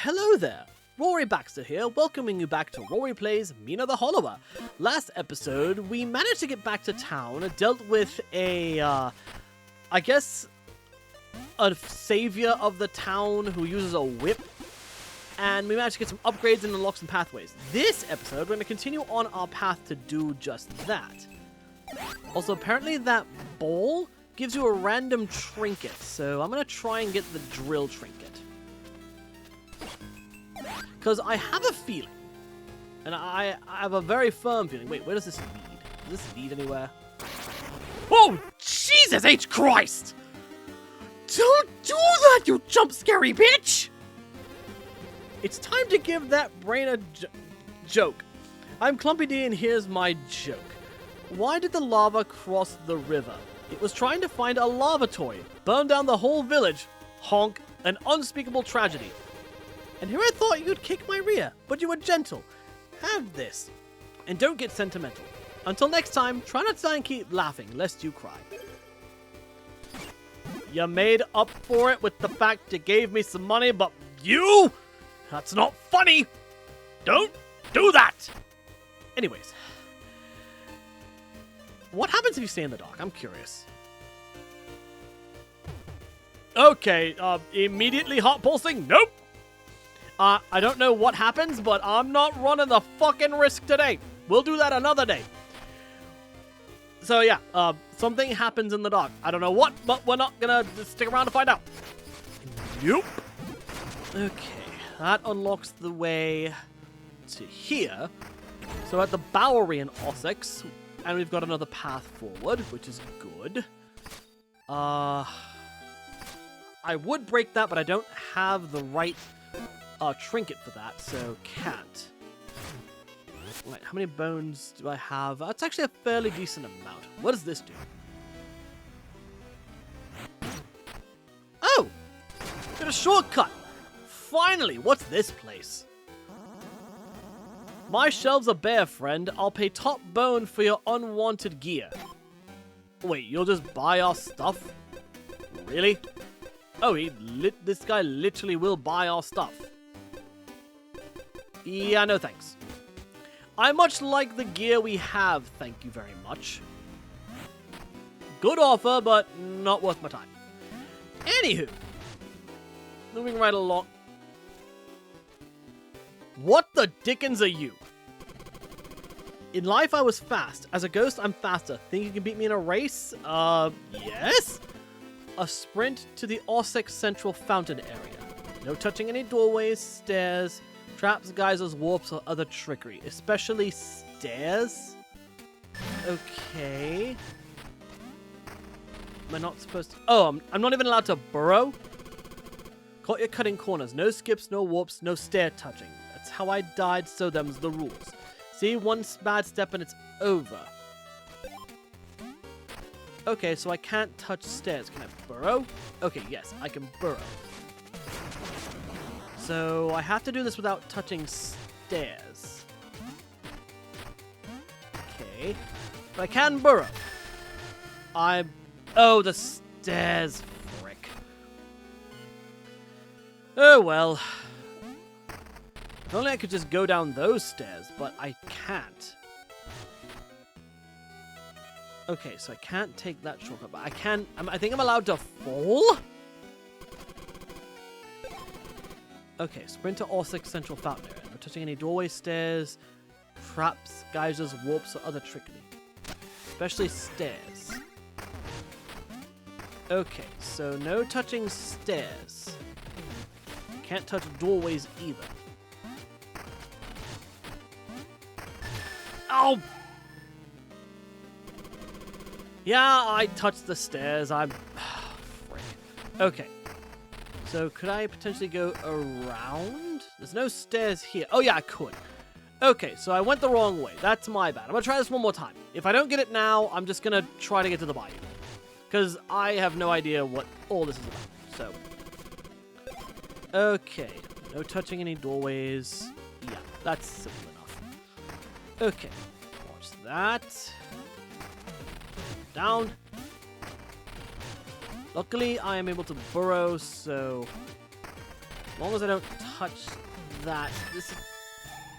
Hello there, Rory Baxter here, welcoming you back to Rory Plays Mina the Hollower. Last episode, we managed to get back to town, dealt with I guess, a savior of the town who uses a whip, and we managed to get some upgrades and unlock some pathways. This episode, we're going to continue on our path to do just that. Also, apparently that ball gives you a random trinket, so I'm going to try and get the drill trinket. Because I have a feeling, and I have a very firm feeling. Wait, where does this lead? Does this lead anywhere? Oh, Jesus H. Christ! Don't do that, you jump scary bitch! It's time to give that brain a joke. I'm Clumpy D, and here's my joke. Why did the lava cross the river? It was trying to find a lava toy. Burn down the whole village. Honk. An unspeakable tragedy. And here I thought you'd kick my rear, but you were gentle. Have this. And don't get sentimental. Until next time, try not to die and keep laughing, lest you cry. You made up for it with the fact you gave me some money, but you? That's not funny. Don't do that. Anyways. What happens if you stay in the dark? I'm curious. Okay, immediately hot pulsing? Nope. I don't know what happens, but I'm not running the fucking risk today. We'll do that another day. So yeah, something happens in the dark. I don't know what, but we're not gonna stick around to find out. Nope. Okay, that unlocks the way to here. So at the Bowery in Ossex, and we've got another path forward, which is good. I would break that, but I don't have the right trinket for that, so can't. Wait, how many bones do I have? That's actually a fairly decent amount. What does this do? Oh! Got a shortcut! Finally! What's this place? My shelves are bare, friend. I'll pay top bone for your unwanted gear. Wait, you'll just buy our stuff? Really? Oh, this guy literally will buy our stuff. Yeah, no thanks. I much like the gear we have, thank you very much. Good offer, but not worth my time. Anywho, moving right along. What the dickens are you? In life, I was fast. As a ghost, I'm faster. Think you can beat me in a race? Yes? A sprint to the Ossex Central Fountain area. No touching any doorways, stairs, traps, geysers, warps, or other trickery. Especially stairs? Okay. Am I not supposed to... Oh, I'm not even allowed to burrow? Caught you cutting corners. No skips, no warps, no stair touching. That's how I died, so them's the rules. See, one bad step and it's over. Okay, so I can't touch stairs. Can I burrow? Okay, yes, I can burrow. So I have to do this without touching stairs. Okay. But I can burrow. Oh, the stairs. Frick. Oh, well. If only I could just go down those stairs, but I can't. Okay, so I can't take that shortcut, but I can... I think I'm allowed to fall? Okay, sprint to Ossex Central Fountain area. No touching any doorway, stairs, traps, geysers, warps, or other trickery. Especially stairs. Okay, so no touching stairs. Can't touch doorways either. Oh! Yeah, I touched the stairs. Frick. Okay. So, could I potentially go around? There's no stairs here. Oh, yeah, I could. Okay, so I went the wrong way. That's my bad. I'm going to try this one more time. If I don't get it now, I'm just going to try to get to the Bayou. Because I have no idea what all this is about. So. Okay. No touching any doorways. Yeah, that's simple enough. Okay. Watch that. Down. Luckily, I am able to burrow, so as long as I don't touch that.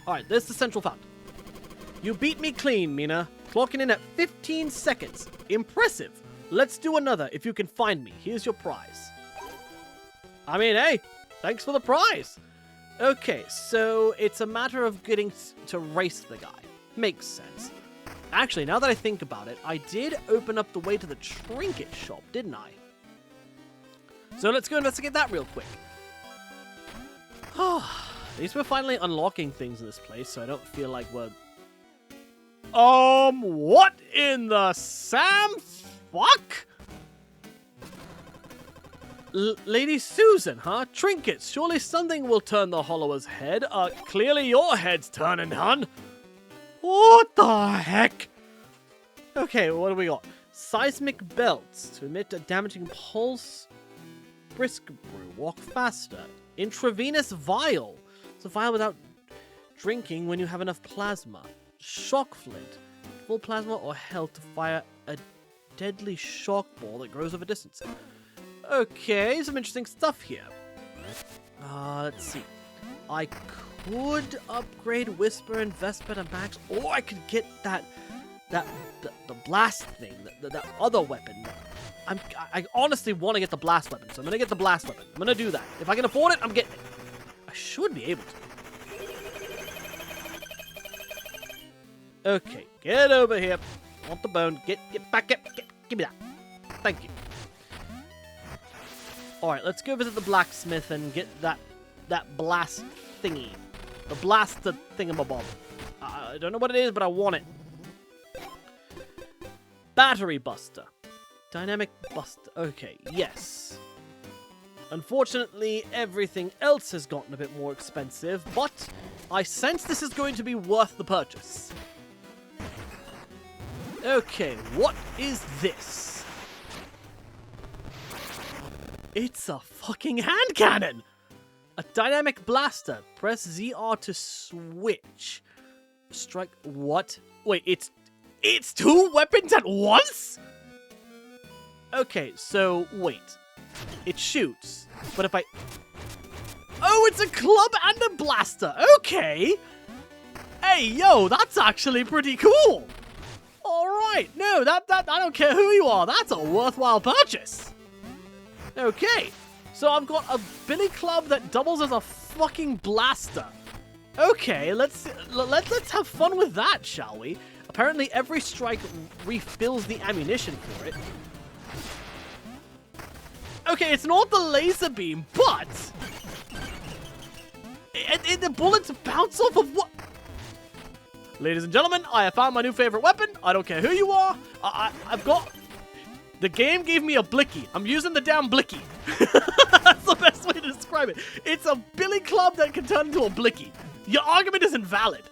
Alright, there's the central fountain. You beat me clean, Mina. Clocking in at 15 seconds. Impressive. Let's do another if you can find me. Here's your prize. I mean, hey, thanks for the prize. Okay, so it's a matter of getting to race the guy. Makes sense. Actually, now that I think about it, I did open up the way to the trinket shop, didn't I? So let's go investigate that real quick. At least we're finally unlocking things in this place, so I don't feel like we're... what in the Sam fuck? Lady Susan, huh? Trinkets. Surely something will turn the Hollower's head. Clearly your head's turning, hun. What the heck? Okay, what do we got? Seismic belts to emit a damaging pulse. Brisk brew. Walk faster. Intravenous vial. It's a vial without drinking when you have enough plasma. Shock flint. Full plasma or health to fire a deadly shock ball that grows over distance. Okay, some interesting stuff here. Let's see. I could upgrade Whisper and Vesper to max, or I could get the blast thing, that other weapon. I honestly want to get the blast weapon, so I'm gonna get the blast weapon. I'm gonna do that. If I can afford it, I'm getting it. I should be able to. Okay, get over here. I want the bone. Get back. Give me that. Thank you. Alright, let's go visit the blacksmith and get that blast thingy. The blaster thingamabob. I don't know what it is, but I want it. Battery buster. Dynamic buster. Okay, yes. Unfortunately, everything else has gotten a bit more expensive, but I sense this is going to be worth the purchase. Okay, what is this? It's a fucking hand cannon! A dynamic blaster. Press ZR to switch. Strike. What? Wait, it's two weapons at once? Okay, so wait. It shoots, but if I... Oh, it's a club and a blaster. Okay. Hey, yo, that's actually pretty cool. All right. No, that I don't care who you are. That's a worthwhile purchase. Okay, so I've got a billy club that doubles as a fucking blaster. Okay, let's have fun with that, shall we? Apparently, every strike refills the ammunition for it. Okay, it's not the laser beam, but the bullets bounce off of what? Ladies and gentlemen, I have found my new favorite weapon. I don't care who you are. I've got. The game gave me a blicky. I'm using the damn blicky. That's the best way to describe it. It's a billy club that can turn into a blicky. Your argument is invalid.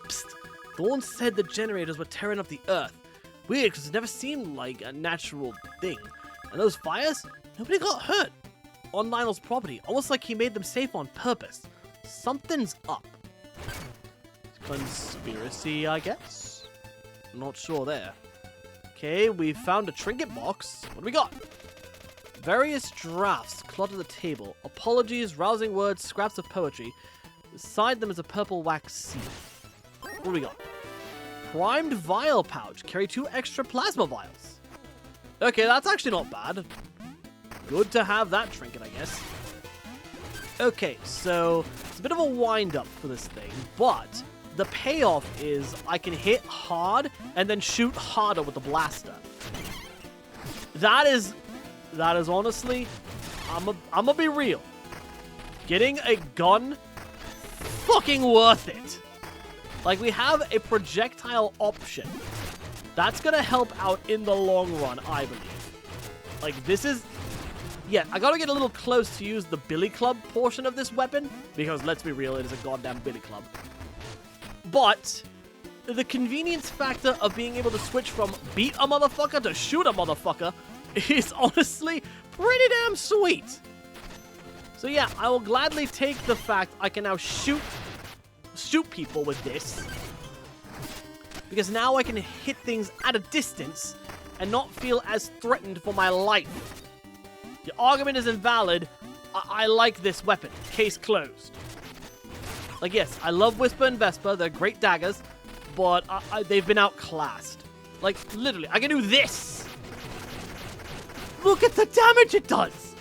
Psst. Thorn said the generators were tearing up the earth. Weird, because it never seemed like a natural thing. And those fires? Nobody got hurt. On Lionel's property. Almost like he made them safe on purpose. Something's up. Conspiracy, I guess? Not sure there. Okay, we found a trinket box. What do we got? Various drafts clutter the table. Apologies, rousing words, scraps of poetry. Beside them is a purple wax seal. What do we got? Primed vial pouch. Carry 2 extra plasma vials. Okay, that's actually not bad. Good to have that trinket, I guess. Okay, so it's a bit of a wind-up for this thing, but the payoff is I can hit hard and then shoot harder with the blaster. That is honestly, I'm gonna be real. Getting a gun, fucking worth it. Like, we have a projectile option. That's gonna help out in the long run, I believe. Like, this is... Yeah, I gotta get a little close to use the billy club portion of this weapon, because let's be real, it is a goddamn billy club. But the convenience factor of being able to switch from beat a motherfucker to shoot a motherfucker is honestly pretty damn sweet. So yeah, I will gladly take the fact I can now shoot people with this, because now I can hit things at a distance and not feel as threatened for my life. Your argument is invalid. I like this weapon. Case closed. Like, yes, I love Whisper and Vesper. They're great daggers, but they've been outclassed. Like, literally, I can do this. Look at the damage it does.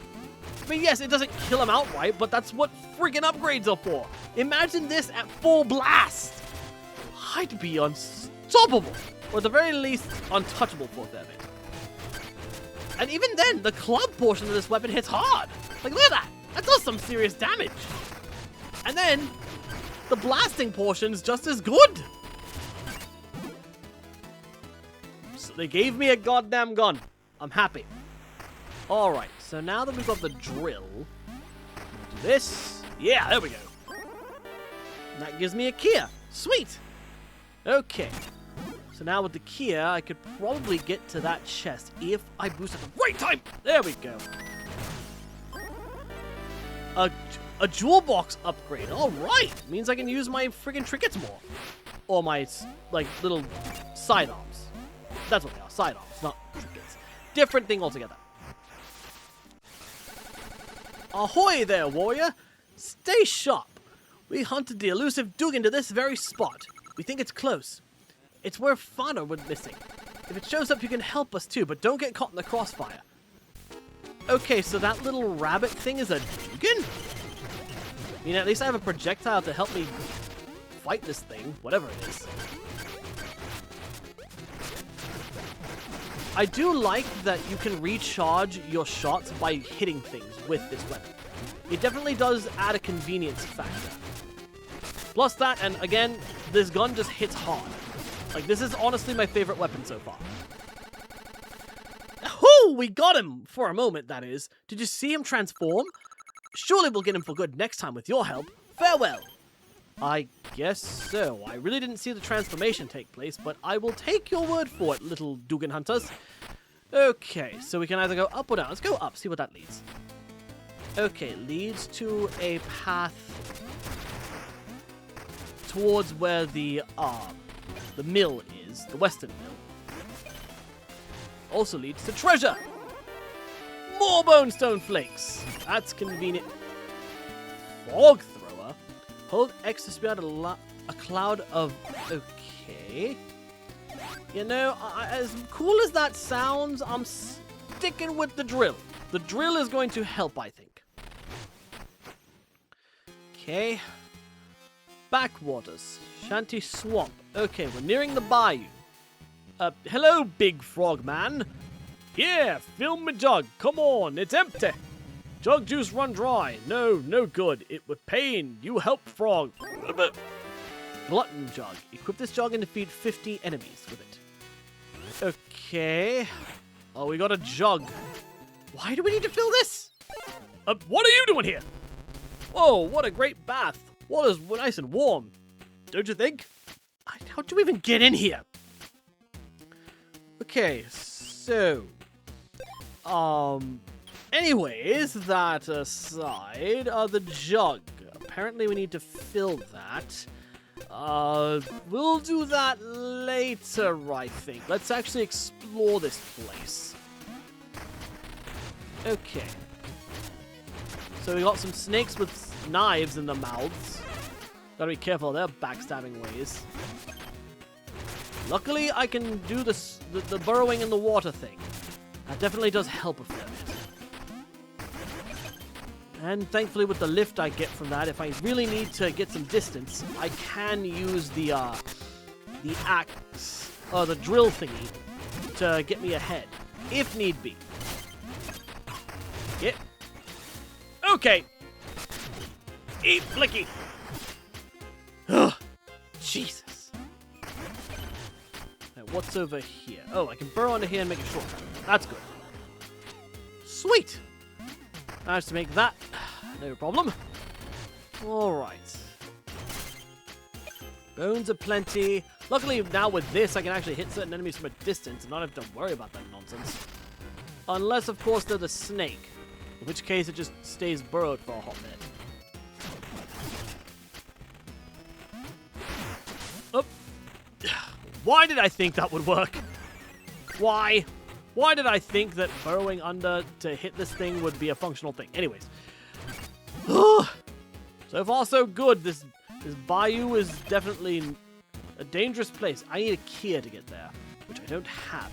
I mean, yes, it doesn't kill him outright, but that's what friggin' upgrades are for. Imagine this at full blast. I'd be unstoppable. Or at the very least, untouchable for them. And even then, the club portion of this weapon hits hard. Like, look at that. That does some serious damage. And then, the blasting portion's just as good. So they gave me a goddamn gun. I'm happy. Alright, so now that we've got the drill, we'll do this. Yeah, there we go. And that gives me a Kia. Sweet. Okay. So now with the Kia, I could probably get to that chest if I boost at the right time. There we go. A jewel box upgrade. All right. Means I can use my friggin' trinkets more. Or my, like, little side arms. That's what they are. Side arms, not trinkets. Different thing altogether. Ahoy there, warrior. Stay sharp. We hunted the elusive Dugan to this very spot. We think it's close. It's where Fauna went missing. If it shows up, you can help us too, but don't get caught in the crossfire. Okay, so that little rabbit thing is a Dugan? I mean, at least I have a projectile to help me fight this thing, whatever it is. I do like that you can recharge your shots by hitting things with this weapon. It definitely does add a convenience factor. Plus that, and again, this gun just hits hard. Like, this is honestly my favorite weapon so far. Oh, we got him! For a moment, that is. Did you see him transform? Surely we'll get him for good next time with your help. Farewell! I guess so. I really didn't see the transformation take place, but I will take your word for it, little Dugan hunters. Okay, so we can either go up or down. Let's go up, see what that leads. Okay, leads to a path towards where the mill is, the western mill. Also leads to treasure! More bonestone flakes! That's convenient. Fog thrower? Hold X to spew out a cloud of... Okay. You know, as cool as that sounds, I'm sticking with the drill. The drill is going to help, I think. Okay. Backwaters. Shanty swamp. Okay, we're nearing the bayou. Hello, big frog man. Yeah, fill me jug. Come on, it's empty. Jug juice run dry. No good. It would pain. You help frog. Glutton jug. Equip this jug and defeat 50 enemies with it. Okay. Oh, we got a jug. Why do we need to fill this? What are you doing here? Whoa, what a great bath. Water's nice and warm. Don't you think? How'd you even get in here? Okay, so... Anyways, that aside, the jug. Apparently we need to fill that. We'll do that later, I think. Let's actually explore this place. Okay. So we got some snakes with knives in their mouths. Gotta be careful of their backstabbing ways. Luckily, I can do the burrowing in the water thing. That definitely does help a fair bit. And thankfully, with the lift I get from that, if I really need to get some distance, I can use the axe, or the drill thingy, to get me ahead, if need be. Yep. Okay. Eat Blicky. Ugh. Jesus. Now, what's over here? Oh, I can burrow under here and make a shortcut. That's good. Sweet. Managed to make that. No problem. Alright. Bones are plenty. Luckily, now with this, I can actually hit certain enemies from a distance and not have to worry about that nonsense. Unless, of course, they're the snake. In which case, it just stays burrowed for a hot minute. Oh. Why did I think that would work? Why? Why did I think that burrowing under to hit this thing would be a functional thing? Anyways. So far, so good. This bayou is definitely a dangerous place. I need a key to get there, which I don't have.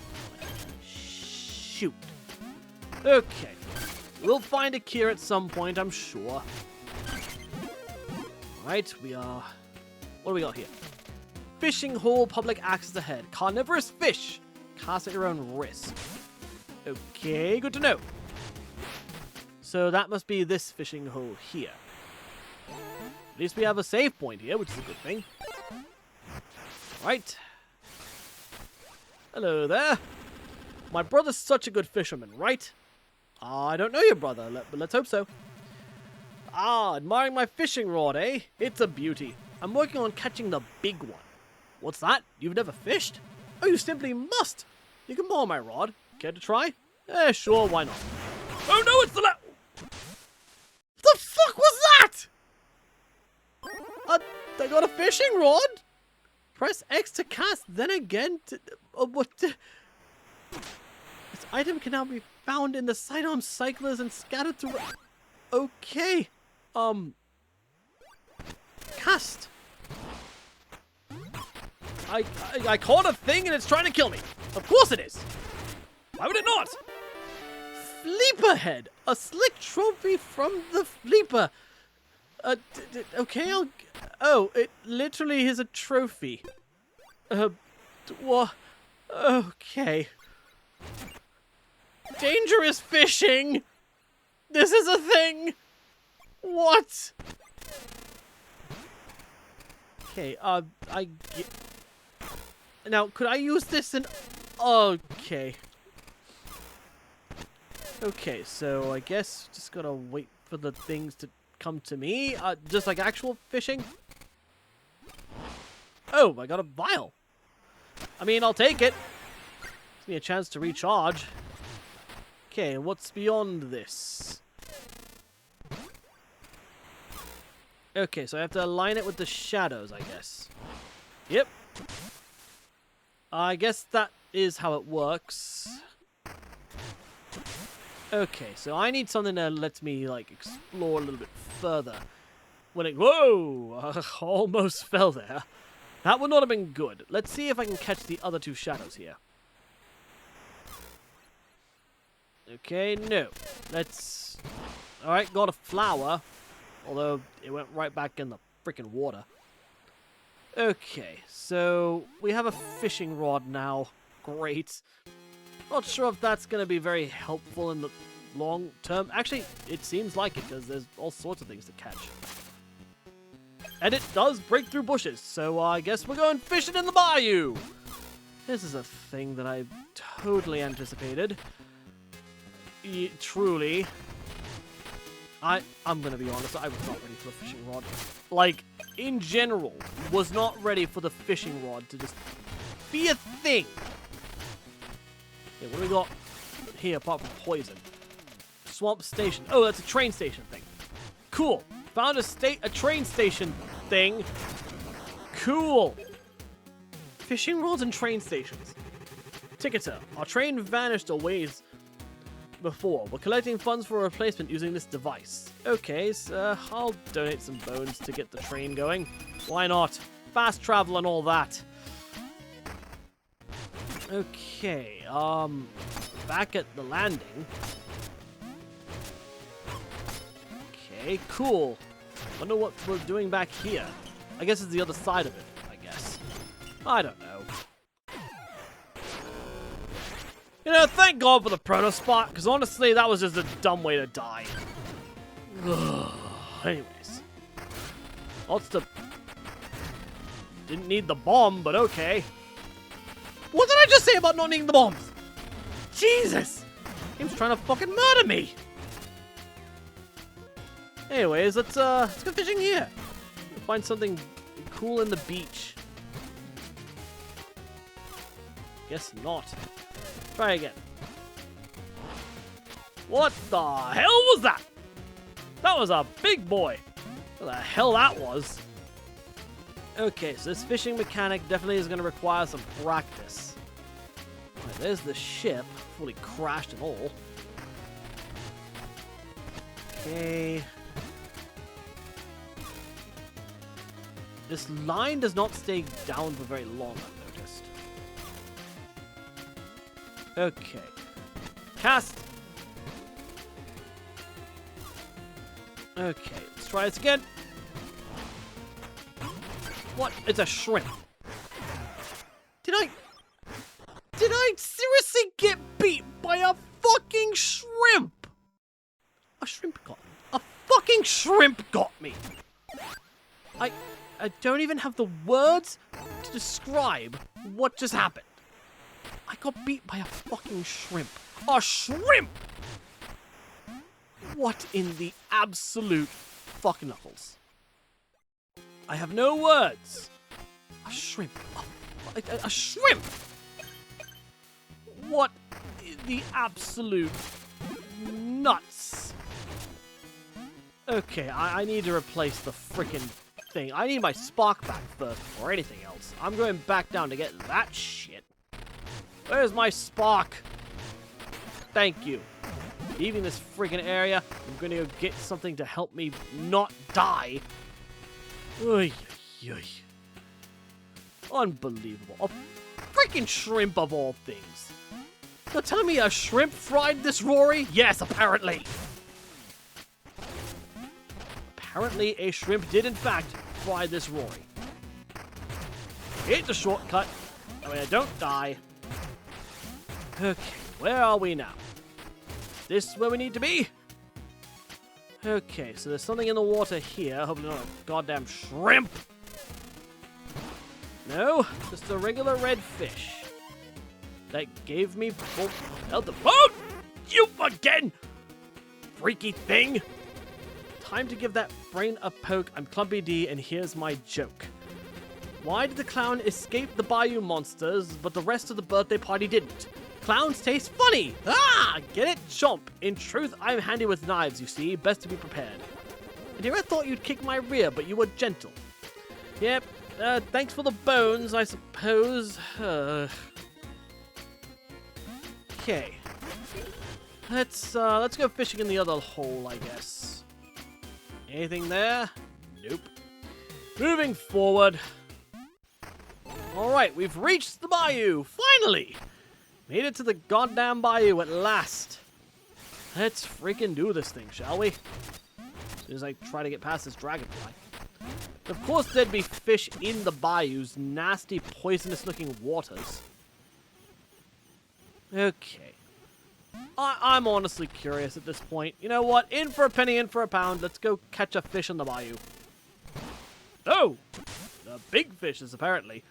Shoot. Okay. We'll find a key at some point, I'm sure. Alright, we are... What do we got here? Fishing hole, public access ahead. Carnivorous fish. Cast at your own risk. Okay, good to know. So that must be this fishing hole here. At least we have a save point here, which is a good thing. Right. Hello there. My brother's such a good fisherman, right? I don't know your brother, but let's hope so. Ah, admiring my fishing rod, eh? It's a beauty. I'm working on catching the big one. What's that? You've never fished? Oh, you simply must. You can borrow my rod. Care to try? Sure, why not? Oh no, it's the the fuck was that? I got a fishing rod? Press X to cast, then again to... This item can now be found in the sidearm cyclers and scattered through... Okay. Cast. I caught a thing and it's trying to kill me. Of course it is. Why would it not? Fleeper head. A slick trophy from the Fleeper. Okay, oh, it literally is a trophy. What? Okay. Dangerous fishing. This is a thing. What? Okay, now, could I use this in... Okay. Okay, so I guess just gotta wait for the things to come to me. Just like actual fishing. Oh, I got a vial. I mean, I'll take it. Gives me a chance to recharge. Okay, what's beyond this? Okay, so I have to align it with the shadows, I guess. Yep. I guess that is how it works. Okay, so I need something that lets me, like, explore a little bit further. When it... Whoa! Almost fell there. That would not have been good. Let's see if I can catch the other two shadows here. Okay, no. Let's... Alright, got a flower. Although, it went right back in the freaking water. Okay, so we have a fishing rod now. Great. Not sure if that's going to be very helpful in the long term. Actually, it seems like it, because there's all sorts of things to catch. And it does break through bushes, so I guess we're going fishing in the bayou! This is a thing that I totally anticipated. Truly. I'm gonna be honest, I was not ready for the fishing rod. Like, in general, was not ready for the fishing rod to just be a thing. Okay, what do we got here apart from poison? Swamp station. Oh, that's a train station thing. Cool. Found a train station thing. Cool. Fishing rods and train stations. Ticketer. Our train vanished a ways before. We're collecting funds for a replacement using this device. Okay, so I'll donate some bones to get the train going. Why not? Fast travel and all that. Okay, back at the landing. Okay, cool. Wonder what we're doing back here. I guess it's the other side of it, I guess. I don't know. You know, thank God for the proto spot, because honestly, that was just a dumb way to die. Anyways. What's the... Didn't need the bomb, but okay. What did I just say about not needing the bombs? Jesus! Game's trying to fucking murder me! Anyways, let's go fishing here. We'll find something cool in the beach. Guess not. Try again. What the hell was that? That was a big boy. What the hell that was? Okay, so this fishing mechanic definitely is going to require some practice. Right, there's the ship, fully crashed and all. Okay. This line does not stay down for very long, I've noticed. Okay. Cast! Okay, let's try this again. What? It's a shrimp. Did I seriously get beat by a fucking shrimp? A shrimp got me. A fucking shrimp got me. I don't even have the words to describe what just happened. I got beat by a fucking shrimp. A shrimp! What in the absolute fucking knuckles? I have no words. A shrimp. A shrimp! What in the absolute nuts? Okay, I need to replace the frickin' thing. I need my spark back first before anything else. I'm going back down to get that shit. Where's my spark? Thank you. Leaving this friggin' area, I'm gonna go get something to help me not die. Oy, oy, oy. Unbelievable. A freaking shrimp of all things. Now tell me a shrimp fried this Rory? Yes, apparently. Apparently a shrimp did in fact fry this Rory. Hit the shortcut. That way I don't die. Okay, where are we now? This is where we need to be? Okay, so there's something in the water here. Hopefully not a goddamn shrimp. No, just a regular red fish. That gave me both the boat! You again! Freaky thing! Time to give that brain a poke. I'm Clumpy D, and here's my joke. Why did the clown escape the Bayou monsters, but the rest of the birthday party didn't? Clowns taste funny! Ah! Get it? Chomp. In truth, I'm handy with knives, you see. Best to be prepared. And here I thought you'd kick my rear, but you were gentle. Yep. Thanks for the bones, I suppose. Okay. Let's go fishing in the other hole, I guess. Anything there? Nope. Moving forward. Alright, we've reached the bayou! Finally! Made it to the goddamn bayou at last. Let's freaking do this thing, shall we? As soon as I try to get past this dragonfly. Of course there'd be fish in the bayou's nasty, poisonous-looking waters. Okay. I'm honestly curious at this point. You know what? In for a penny, in for a pound. Let's go catch a fish in the bayou. Oh! The big fishes, apparently.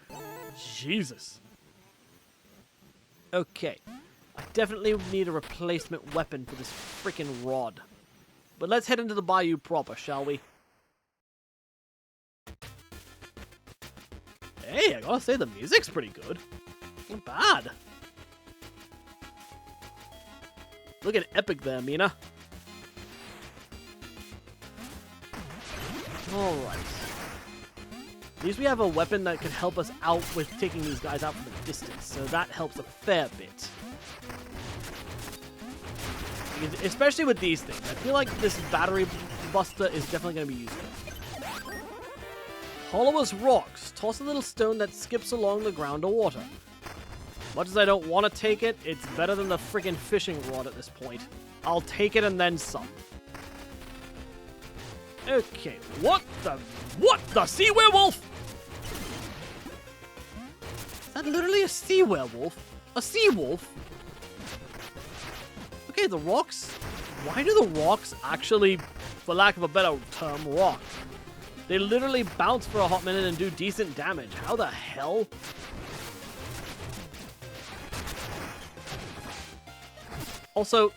Jesus. Okay. I definitely need a replacement weapon for this freaking rod. But let's head into the bayou proper, shall we? Hey, I gotta say, the music's pretty good. Not bad. Looking epic there, Mina. Alright. At least we have a weapon that can help us out with taking these guys out from a distance, so that helps a fair bit. Especially with these things. I feel like this battery buster is definitely going to be useful. Hollow as rocks. Toss a little stone that skips along the ground or water. Much as I don't want to take it, it's better than the friggin' fishing rod at this point. I'll take it and then some. Okay, what the sea werewolf? Is that literally a sea werewolf? A sea wolf? Okay, the rocks. Why do the rocks actually, for lack of a better term, rock? They literally bounce for a hot minute and do decent damage. How the hell? Also,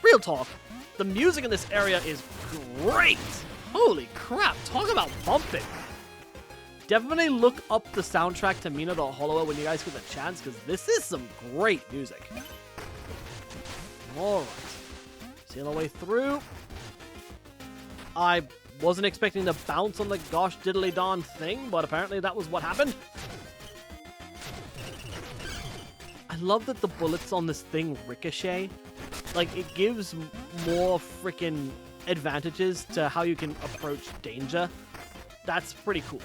real talk, the music in this area is great. Holy crap, talk about bumping. Definitely look up the soundtrack to Mina the Hollower when you guys get the chance, because this is some great music. Alright. Sail our way through. I wasn't expecting to bounce on the gosh diddly darn thing, but apparently that was what happened. I love that the bullets on this thing ricochet. Like, it gives more freaking advantages to how you can approach danger. That's pretty cool.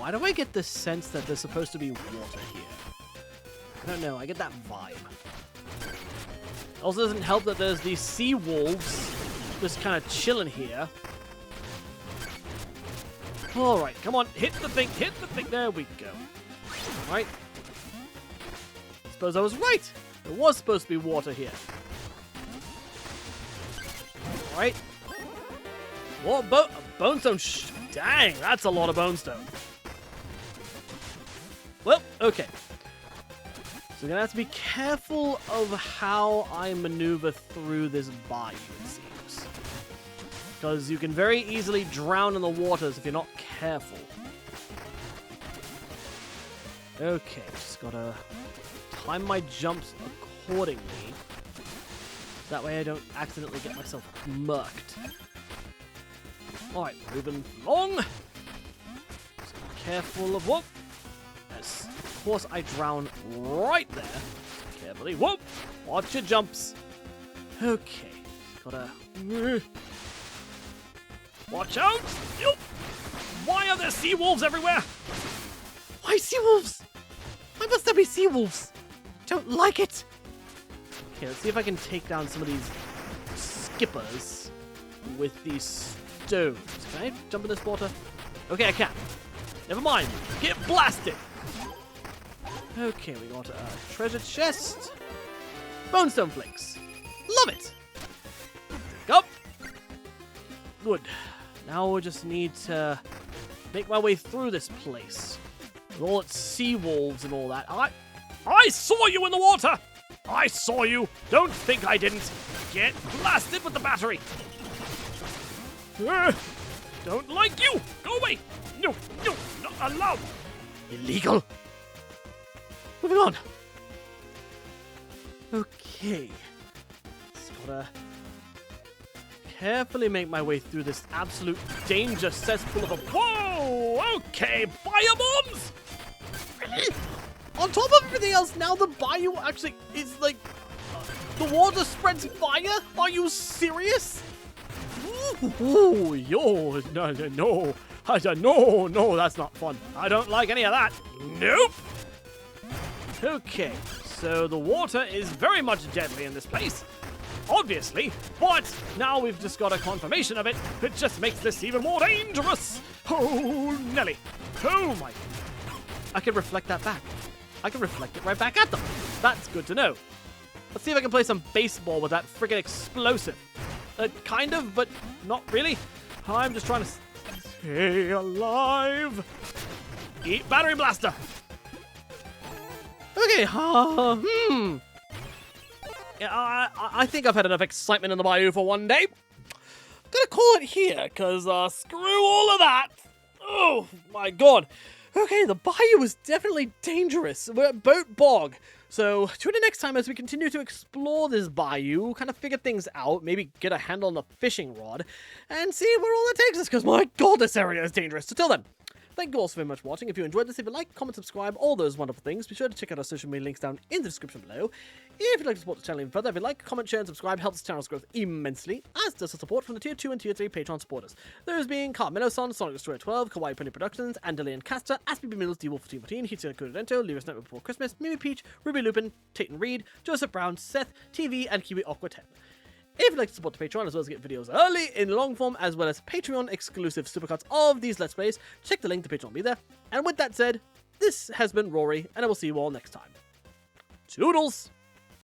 Why do I get the sense that there's supposed to be water here? I don't know, I get that vibe. Also doesn't help that there's these sea wolves just kind of chilling here. Alright, come on, hit the thing, there we go. Alright. Suppose I was right. There was supposed to be water here. Alright. What bonestone? Dang, that's a lot of bonestone. Well, okay. So we're gonna have to be careful of how I maneuver through this bayou, it seems. Because you can very easily drown in the waters if you're not careful. Okay, just gotta time my jumps accordingly. That way I don't accidentally get myself murked. Alright, moving along. Just be careful of what? Yes, of course I drown right there. Carefully, whoop! Watch your jumps. Okay, just gotta... Watch out! Why are there sea wolves everywhere? Why sea wolves? Why must there be sea wolves? Don't like it. Okay, let's see if I can take down some of these skippers with these stones. Can I jump in this water? Okay, I can. Never mind. Get blasted. Okay, we got a treasure chest. Bonestone flakes. Love it. Up. Good. Now we just need to make my way through this place. With all its sea wolves and all that. I saw you in the water! I saw you! Don't think I didn't! Get blasted with the battery! Don't like you! Go away! No, not allowed! Illegal! Moving on! Okay. Just gotta carefully make my way through this absolute danger cesspool of a... Whoa! Okay, fire bombs! On top of everything else, now the bayou actually is like... the water spreads fire? Are you serious? Ooh, yo, no, that's not fun. I don't like any of that. Nope. Okay, so the water is very much deadly in this place. Obviously, but now we've just got a confirmation of it. It just makes this even more dangerous. Oh, Nelly. Oh, my. I can reflect that back. I can reflect it right back at them. That's good to know. Let's see if I can play some baseball with that friggin' explosive. Kind of, but not really. I'm just trying to stay alive. Eat battery blaster. Okay, yeah, I think I've had enough excitement in the bayou for one day. Gonna call it here, because screw all of that. Oh, my God. Okay, the bayou is definitely dangerous. We're at Boat Bog. So, tune in next time as we continue to explore this bayou, kind of figure things out, maybe get a handle on the fishing rod, and see where all that takes us, because my God, this area is dangerous. So, till then, thank you all so very much for watching. If you enjoyed this, leave a like, comment, subscribe, all those wonderful things. Be sure to check out our social media links down in the description below. If you'd like to support the channel even further, if you like, comment, share, and subscribe, helps the channel's growth immensely, as does the support from the Tier 2 and Tier 3 Patreon supporters. Those being Carmelo-san, Sonic Destroyer 12, Kawaii Pony Productions, Andalian Caster, Aspie Mills, D-Wolf 1414, Hitsuya Kudento, Leave Us Nightmare Before Christmas, Mimi Peach, Ruby Lupin, Tayton Reed, Joseph Brown, Seth, TV, and Kiwi Aqua 10. If you'd like to support the Patreon as well as get videos early in long form as well as Patreon exclusive supercuts of these Let's Plays, check the link to Patreon will be there. And with that said, this has been Rory, and I will see you all next time. Toodles!